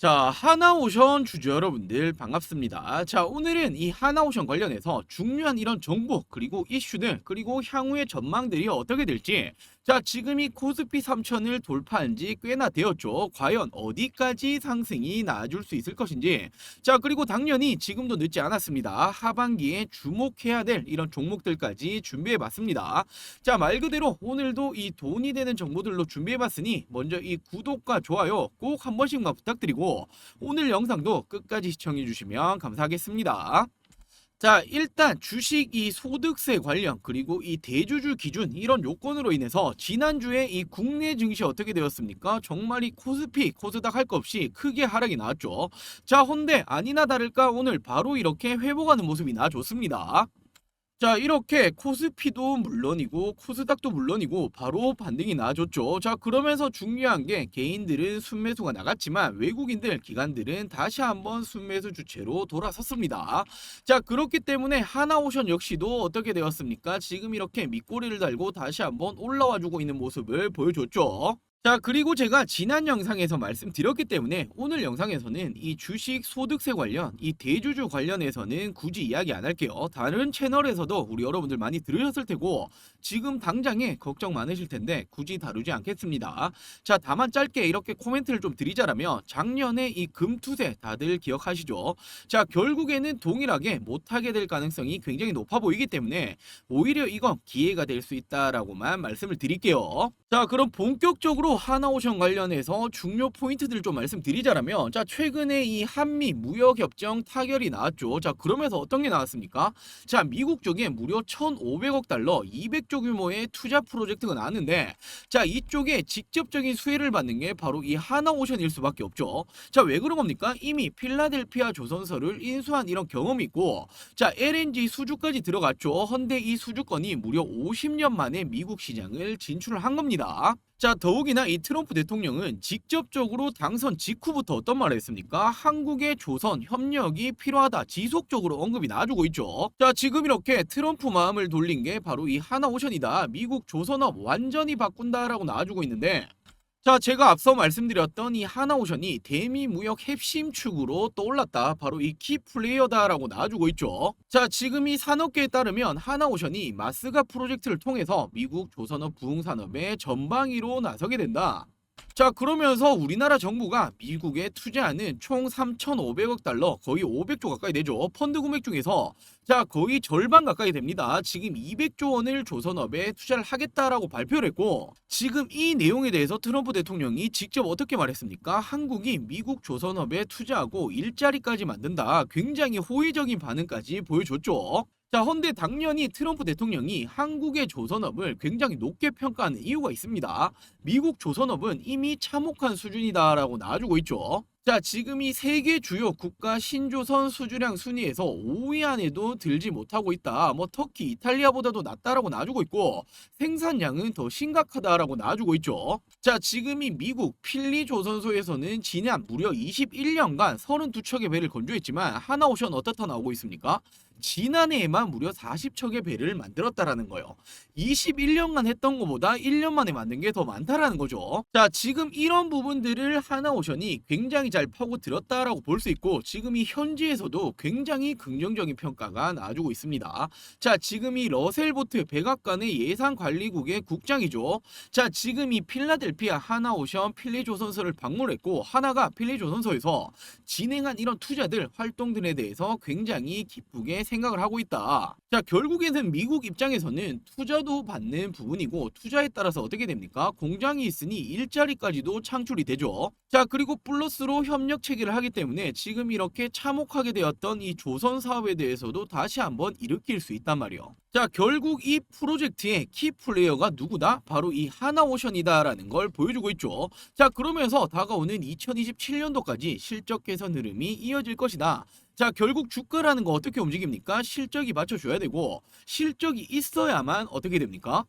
자, 하나오션 주주 여러분들 반갑습니다. 자, 오늘은 이 하나오션 관련해서 중요한 이런 정보 그리고 이슈들 그리고 향후의 전망들이 어떻게 될지, 자, 지금 이 코스피 3000을 돌파한 지 꽤나 되었죠. 과연 어디까지 상승이 나아줄 수 있을 것인지, 자, 그리고 당연히 지금도 늦지 않았습니다. 하반기에 주목해야 될 이런 종목들까지 준비해봤습니다. 자, 말 그대로 오늘도 이 돈이 되는 정보들로 준비해봤으니 먼저 이 구독과 좋아요 꼭 한 번씩만 부탁드리고, 오늘 영상도 끝까지 시청해주시면 감사하겠습니다. 자, 일단 주식 이 소득세 관련 그리고 이 대주주 기준 이런 요건으로 인해서 지난주에 이 국내 증시 어떻게 되었습니까? 정말 이 코스피 코스닥 할 것 없이 크게 하락이 나왔죠. 자, 헌데 아니나 다를까 오늘 바로 이렇게 회복하는 모습이 나와줬습니다. 자, 이렇게 코스피도 물론이고 코스닥도 물론이고 바로 반등이 나와줬죠. 자, 그러면서 중요한 게 개인들은 순매수가 나갔지만 외국인들 기관들은 다시 한번 순매수 주체로 돌아섰습니다. 자, 그렇기 때문에 하나오션 역시도 어떻게 되었습니까? 지금 이렇게 밑꼬리를 달고 다시 한번 올라와주고 있는 모습을 보여줬죠. 자, 그리고 제가 지난 영상에서 말씀드렸기 때문에 오늘 영상에서는 이 주식 소득세 관련 이 대주주 관련해서는 굳이 이야기 안 할게요. 다른 채널에서도 우리 여러분들 많이 들으셨을 테고 지금 당장에 걱정 많으실 텐데 굳이 다루지 않겠습니다. 자, 다만 짧게 이렇게 코멘트를 좀 드리자라면 작년에 이 금투세 다들 기억하시죠? 자, 결국에는 동일하게 못하게 될 가능성이 굉장히 높아 보이기 때문에 오히려 이건 기회가 될 수 있다라고만 말씀을 드릴게요. 자, 그럼 본격적으로 하나오션 관련해서 중요 포인트들을 좀 말씀드리자라면, 자, 최근에 이 한미 무역협정 타결이 나왔죠. 자, 그러면서 어떤 게 나왔습니까? 자, 미국 쪽에 무려 1,500억 달러 200조 규모의 투자 프로젝트가 나왔는데, 자, 이쪽에 직접적인 수혜를 받는 게 바로 이 하나오션일 수밖에 없죠. 자, 왜 그런 겁니까? 이미 필라델피아 조선소를 인수한 이런 경험이 있고, 자, LNG 수주까지 들어갔죠. 헌데 이 수주권이 무려 50년 만에 미국 시장을 진출을 한 겁니다. 자, 더욱이나 이 트럼프 대통령은 직접적으로 당선 직후부터 어떤 말을 했습니까? 한국의 조선 협력이 필요하다 지속적으로 언급이 나와주고 있죠. 자, 지금 이렇게 트럼프 마음을 돌린 게 바로 이 하나오션이다, 미국 조선업 완전히 바꾼다라고 나와주고 있는데, 자, 제가 앞서 말씀드렸던 이 하나오션이 대미 무역 핵심 축으로 떠올랐다, 바로 이 키플레이어다라고 나와주고 있죠. 자, 지금 이 산업계에 따르면 하나오션이 마스가 프로젝트를 통해서 미국 조선업 부흥산업의 전방위로 나서게 된다. 자, 그러면서 우리나라 정부가 미국에 투자하는 총 3,500억 달러, 거의 500조 가까이 되죠. 펀드 금액 중에서 자, 거의 절반 가까이 됩니다. 지금 200조 원을 조선업에 투자를 하겠다라고 발표를 했고, 지금 이 내용에 대해서 트럼프 대통령이 직접 어떻게 말했습니까? 한국이 미국 조선업에 투자하고 일자리까지 만든다, 굉장히 호의적인 반응까지 보여줬죠. 자, 헌데 당연히 트럼프 대통령이 한국의 조선업을 굉장히 높게 평가하는 이유가 있습니다. 미국 조선업은 이미 참혹한 수준이다라고 나와주고 있죠. 자, 지금 이 세계 주요 국가 신조선 수주량 순위에서 5위 안에도 들지 못하고 있다. 뭐 터키, 이탈리아보다도 낮다라고 나와주고 있고, 생산량은 더 심각하다라고 나와주고 있죠. 자, 지금 이 미국 필리 조선소에서는 지난 무려 21년간 32척의 배를 건조했지만 하나오션 어떻다 나오고 있습니까? 지난해에만 무려 40척의 배를 만들었다라는 거예요. 21년간 했던 것보다 1년 만에 만든 게 더 많다라는 거죠. 자, 지금 이런 부분들을 하나오션이 굉장히 잘 파고들었다라고 볼 수 있고, 지금 이 현지에서도 굉장히 긍정적인 평가가 나와주고 있습니다. 자, 지금 이 러셀보트 백악관의 예산관리국의 국장이죠. 자, 지금 이 필라델피아 하나오션 필리조선소를 방문했고, 하나가 필리조선소에서 진행한 이런 투자들 활동들에 대해서 굉장히 기쁘게 생각을 하고 있다. 자, 결국에는 미국 입장에서는 투자도 받는 부분이고, 투자에 따라서 어떻게 됩니까? 공장이 있으니 일자리까지도 창출이 되죠. 자, 그리고 플러스로 협력 체계를 하기 때문에 지금 이렇게 참혹하게 되었던 이 조선 사업에 대해서도 다시 한번 일으킬 수 있단 말이에요. 자, 결국 이 프로젝트의 키 플레이어가 누구다? 바로 이 하나오션이다라는 걸 보여주고 있죠. 자, 그러면서 다가오는 2027년도까지 실적 개선 흐름이 이어질 것이다. 자, 결국 주가라는 거 어떻게 움직입니까? 실적이 받쳐줘야 되고, 실적이 있어야만 어떻게 됩니까?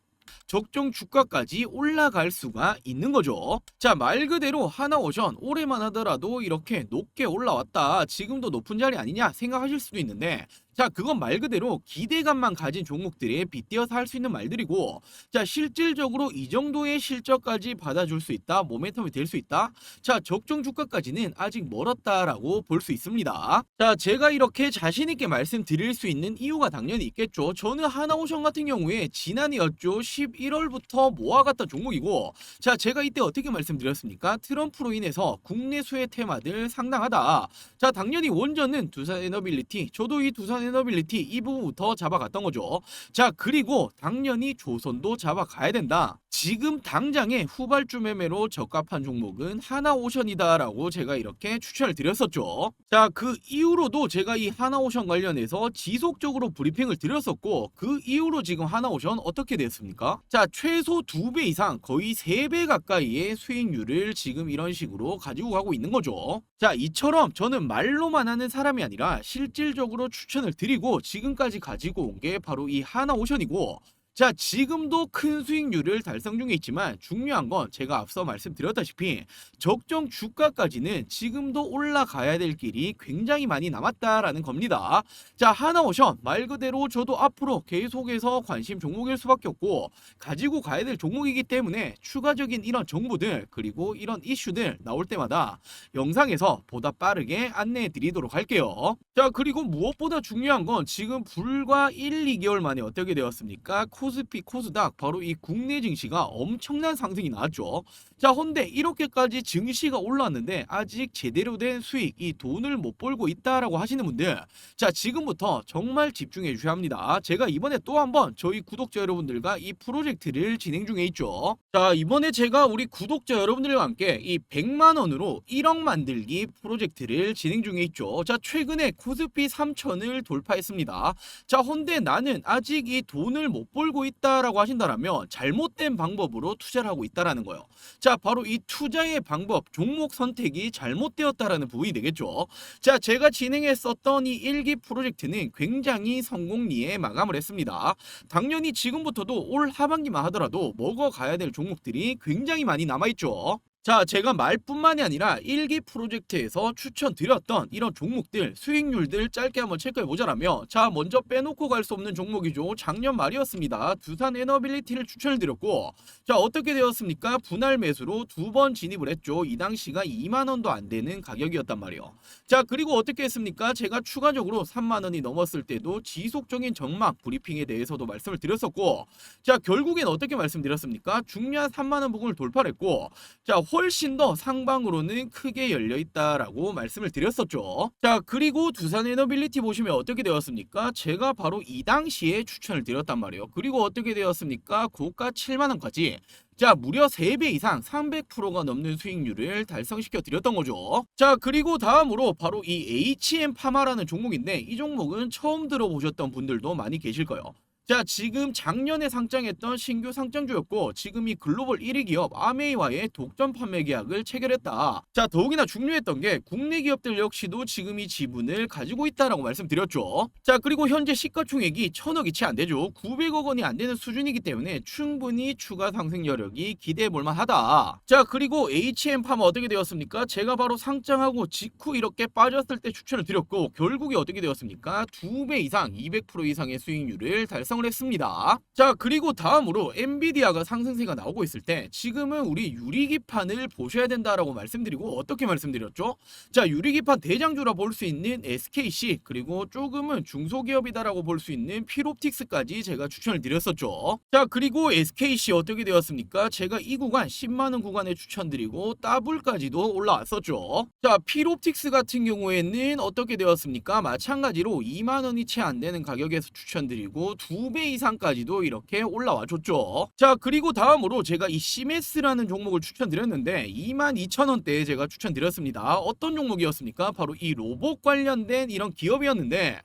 적정 주가까지 올라갈 수가 있는 거죠. 자, 말 그대로 하나오션 올해만 하더라도 이렇게 높게 올라왔다, 지금도 높은 자리 아니냐 생각하실 수도 있는데, 자, 그건 말 그대로 기대감만 가진 종목들에 빗대어서 할 수 있는 말들이고, 자, 실질적으로 이 정도의 실적까지 받아줄 수 있다, 모멘텀이 될 수 있다. 자, 적정 주가까지는 아직 멀었다라고 볼 수 있습니다. 자, 제가 이렇게 자신 있게 말씀드릴 수 있는 이유가 당연히 있겠죠. 저는 하나오션 같은 경우에 지난해였죠. 11월부터 모아갔던 종목이고, 자, 제가 이때 어떻게 말씀드렸습니까? 트럼프로 인해서 국내 수혜 테마들 상당하다. 자, 당연히 원전은 두산에너빌리티, 저도 이 두산에너빌리티 이 부분부터 잡아갔던 거죠. 자, 그리고 당연히 조선도 잡아가야 된다. 지금 당장의 후발주 매매로 적합한 종목은 하나오션이다라고 제가 이렇게 추천을 드렸었죠. 자, 그 이후로도 제가 이 하나오션 관련해서 지속적으로 브리핑을 드렸었고, 그 이후로 지금 하나오션 어떻게 됐습니까? 자, 최소 2배 이상, 거의 3배 가까이의 수익률을 지금 이런 식으로 가지고 가고 있는 거죠. 자, 이처럼 저는 말로만 하는 사람이 아니라 실질적으로 추천을 드리고 지금까지 가지고 온 게 바로 이 하나오션이고, 자, 지금도 큰 수익률을 달성 중에 있지만 중요한 건 제가 앞서 말씀드렸다시피 적정 주가까지는 지금도 올라가야 될 길이 굉장히 많이 남았다라는 겁니다. 자, 하나오션 말 그대로 저도 앞으로 계속해서 관심 종목일 수밖에 없고 가지고 가야 될 종목이기 때문에 추가적인 이런 정보들 그리고 이런 이슈들 나올 때마다 영상에서 보다 빠르게 안내해 드리도록 할게요. 자, 그리고 무엇보다 중요한 건 지금 불과 1, 2개월 만에 어떻게 되었습니까? 코스피, 코스닥 바로 이 국내 증시가 엄청난 상승이 나왔죠. 자, 헌데 이렇게까지 증시가 올랐는데 아직 제대로 된 수익, 이 돈을 못 벌고 있다라고 하시는 분들, 자, 지금부터 정말 집중해 주셔야 합니다. 제가 이번에 또 한번 저희 구독자 여러분들과 이 프로젝트를 진행 중에 있죠. 자, 이번에 제가 우리 구독자 여러분들과 함께 이 100만 원으로 1억 만들기 프로젝트를 진행 중에 있죠. 자, 최근에 코스피 3000을 돌파했습니다. 자, 헌데 나는 아직 이 돈을 못 벌고 있다라고 하신다면 잘못된 방법으로 투자를 하고 있다라는 거예요. 자, 바로 이 투자의 방법, 종목 선택이 잘못되었다라는 부분이 되겠죠. 자, 제가 진행했었던 이 1기 프로젝트는 굉장히 성공리에 마감을 했습니다. 당연히 지금부터도 올 하반기만 하더라도 먹어가야 될 종목들이 굉장히 많이 남아있죠. 자, 제가 말뿐만이 아니라 1기 프로젝트에서 추천드렸던 이런 종목들 수익률들 짧게 한번 체크해보자라면, 자, 먼저 빼놓고 갈 수 없는 종목이죠. 작년 말이었습니다. 두산에너빌리티를 추천을 드렸고, 자, 어떻게 되었습니까? 분할 매수로 2번 진입을 했죠. 이 당시가 2만원도 안 되는 가격이었단 말이에요. 자, 그리고 어떻게 했습니까? 제가 추가적으로 3만원이 넘었을 때도 지속적인 전망 브리핑에 대해서도 말씀을 드렸었고, 자, 결국엔 어떻게 말씀드렸습니까? 중요한 3만원 부분을 돌파를 했고, 자, 훨씬 더 상방으로는 크게 열려 있다라고 말씀을 드렸었죠. 자, 그리고 두산에너빌리티 보시면 어떻게 되었습니까? 제가 바로 이 당시에 추천을 드렸단 말이에요. 그리고 어떻게 되었습니까? 고가 7만원까지, 자, 무려 3배 이상 300%가 넘는 수익률을 달성시켜 드렸던 거죠. 자, 그리고 다음으로 바로 이 HM파마라는 종목인데, 이 종목은 처음 들어보셨던 분들도 많이 계실 거예요. 자, 지금 작년에 상장했던 신규 상장주였고, 지금 이 글로벌 1위 기업 아메이와의 독점 판매 계약을 체결했다. 자, 더욱이나 중요했던 게 국내 기업들 역시도 지금 이 지분을 가지고 있다라고 말씀드렸죠. 자, 그리고 현재 시가총액이 1000억이 채 안 되죠. 900억 원이 안 되는 수준이기 때문에 충분히 추가 상승 여력이 기대해 볼 만하다. 자, 그리고 HM파마 어떻게 되었습니까? 제가 바로 상장하고 직후 이렇게 빠졌을 때 추천을 드렸고, 결국에 어떻게 되었습니까? 2배 이상 200% 이상의 수익률을 달성 했습니다. 자, 그리고 다음으로 엔비디아가 상승세가 나오고 있을 때 지금은 우리 유리기판을 보셔야 된다라고 말씀드리고, 어떻게 말씀드렸죠? 자, 유리기판 대장주라 볼 수 있는 SKC, 그리고 조금은 중소기업이다라고 볼 수 있는 필옵틱스까지 제가 추천을 드렸었죠. 자, 그리고 SKC 어떻게 되었습니까? 제가 이 구간 10만원 구간에 추천드리고 더블까지도 올라왔었죠. 자, 필옵틱스 같은 경우에는 어떻게 되었습니까? 마찬가지로 2만원이 채 안 되는 가격에서 추천드리고 2배 이상까지도 이렇게 올라와 줬죠. 자, 그리고 다음으로 제가 이 시메스라는 종목을 추천드렸는데 22,000원대에 제가 추천드렸습니다. 어떤 종목이었습니까? 바로 이 로봇 관련된 이런 기업이었는데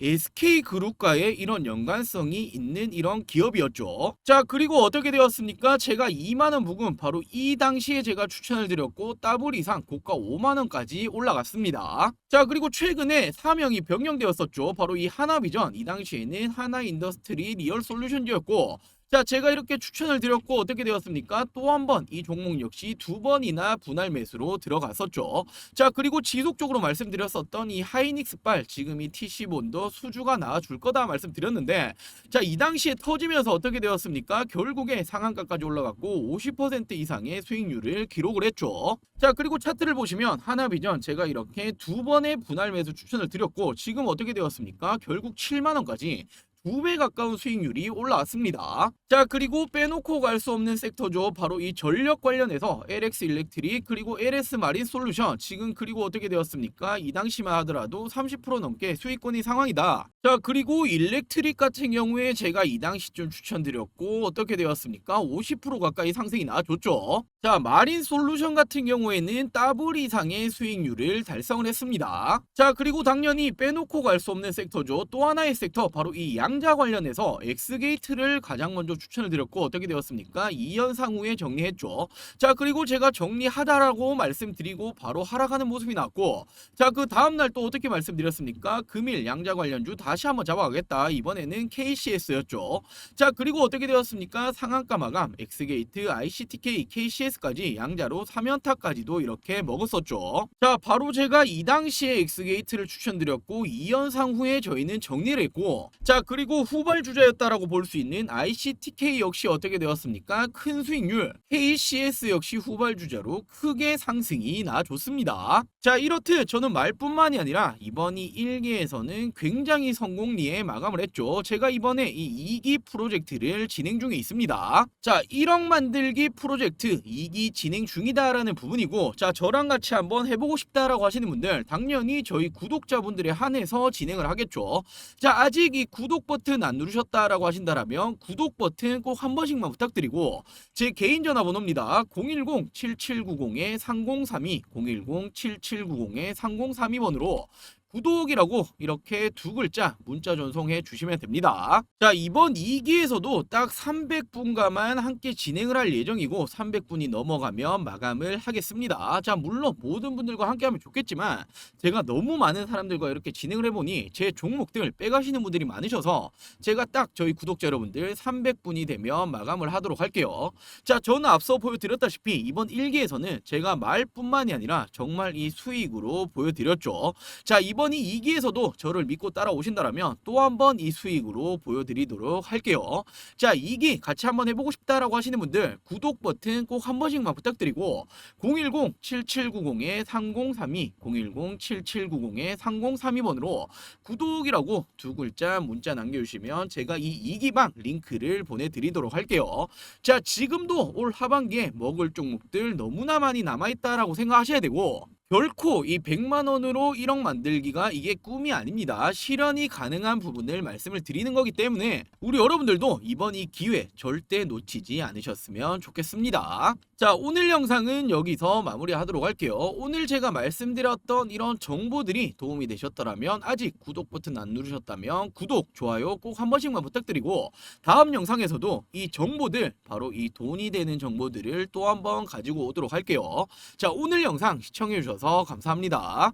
SK그룹과의 이런 연관성이 있는 이런 기업이었죠. 자, 그리고 어떻게 되었습니까? 제가 2만원 부근 바로 이 당시에 제가 추천을 드렸고 더블 이상 고가 5만원까지 올라갔습니다. 자, 그리고 최근에 사명이 변경되었었죠. 바로 이 하나비전, 이 당시에는 하나인더스트리 리얼솔루션즈였고, 자, 제가 이렇게 추천을 드렸고 어떻게 되었습니까? 또 한 번 이 종목 역시 두 번이나 분할 매수로 들어갔었죠. 자, 그리고 지속적으로 말씀드렸었던 이 하이닉스발 지금 이 TC본도 수주가 나와줄 거다 말씀드렸는데, 자, 이 당시에 터지면서 어떻게 되었습니까? 결국에 상한가까지 올라갔고 50% 이상의 수익률을 기록을 했죠. 자, 그리고 차트를 보시면 하나비전 제가 이렇게 두 번의 분할 매수 추천을 드렸고 지금 어떻게 되었습니까? 결국 7만 원까지 2배 가까운 수익률이 올라왔습니다. 자, 그리고 빼놓고 갈 수 없는 섹터죠. 바로 이 전력 관련해서 LX 일렉트릭 그리고 LS 마린 솔루션 지금 그리고 어떻게 되었습니까? 이 당시만 하더라도 30% 넘게 수익권이 상황이다. 자, 그리고 일렉트릭 같은 경우에 제가 이 당시쯤 추천드렸고 어떻게 되었습니까? 50% 가까이 상승이 나와줬죠. 자, 마린 솔루션 같은 경우에는 더블 이상의 수익률을 달성을 했습니다. 자, 그리고 당연히 빼놓고 갈 수 없는 섹터죠. 또 하나의 섹터 바로 이 양자 관련해서 엑스게이트를 가장 먼저 추천을 드렸고 어떻게 되었습니까? 2연상 후에 정리했죠. 자, 그리고 제가 정리하다라고 말씀드리고 바로 하락하는 모습이 나왔고, 자, 그 다음날 또 어떻게 말씀드렸습니까? 금일 양자 관련주 다시 한번 잡아가겠다. 이번에는 KCS였죠. 자, 그리고 어떻게 되었습니까? 상한가 마감 엑스게이트, ICTK, KCS까지 양자로 3연타까지도 이렇게 먹었었죠. 자, 바로 제가 이 당시에 엑스게이트를 추천드렸고 2연상 후에 저희는 정리를 했고, 자, 그리고 후발주자였다라고 볼 수 있는 ICTK 역시 어떻게 되었습니까? 큰 수익률, KCS 역시 후발주자로 크게 상승이 나줬습니다. 자, 이렇듯 저는 말뿐만이 아니라 이번이 1기에서는 굉장히 성공리에 마감을 했죠. 제가 이번에 이 2기 프로젝트를 진행 중에 있습니다. 자, 1억 만들기 프로젝트 2기 진행 중이다라는 부분이고, 자, 저랑 같이 한번 해보고 싶다라고 하시는 분들 당연히 저희 구독자분들에 한해서 진행을 하겠죠. 자, 아직 이 구독 버튼 안 누르셨다라고 하신다라면 구독 버튼 꼭 한 번씩만 부탁드리고, 제 개인 전화번호입니다. 010-7790-3032 010-7790-3032번으로 구독이라고 이렇게 두 글자 문자 전송해 주시면 됩니다. 자, 이번 2기에서도 딱 300분과만 함께 진행을 할 예정이고 300분이 넘어가면 마감을 하겠습니다. 자, 물론 모든 분들과 함께 하면 좋겠지만 제가 너무 많은 사람들과 이렇게 진행을 해보니 제 종목들 빼가시는 분들이 많으셔서 제가 딱 저희 구독자 여러분들 300분이 되면 마감을 하도록 할게요. 자, 저는 앞서 보여드렸다시피 이번 1기에서는 제가 말뿐만이 아니라 정말 이 수익으로 보여드렸죠. 자, 이번이 2기에서도 저를 믿고 따라오신다라면 또 한 번 이 수익으로 보여드리도록 할게요. 자, 2기 같이 한번 해보고 싶다라고 하시는 분들 구독 버튼 꼭 한 번씩만 부탁드리고 010-7790-3032 010-7790-3032번으로 구독이라고 두 글자 문자 남겨주시면 제가 이 2기방 링크를 보내드리도록 할게요. 자, 지금도 올 하반기에 먹을 종목들 너무나 많이 남아있다라고 생각하셔야 되고, 결코 이 100만 원으로 1억 만들기가 이게 꿈이 아닙니다. 실현이 가능한 부분을 말씀을 드리는 거기 때문에 우리 여러분들도 이번 이 기회 절대 놓치지 않으셨으면 좋겠습니다. 자, 오늘 영상은 여기서 마무리하도록 할게요. 오늘 제가 말씀드렸던 이런 정보들이 도움이 되셨더라면 아직 구독 버튼 안 누르셨다면 구독, 좋아요 꼭 한 번씩만 부탁드리고, 다음 영상에서도 이 정보들 바로 이 돈이 되는 정보들을 또 한 번 가지고 오도록 할게요. 자, 오늘 영상 시청해 주셔서 감사합니다.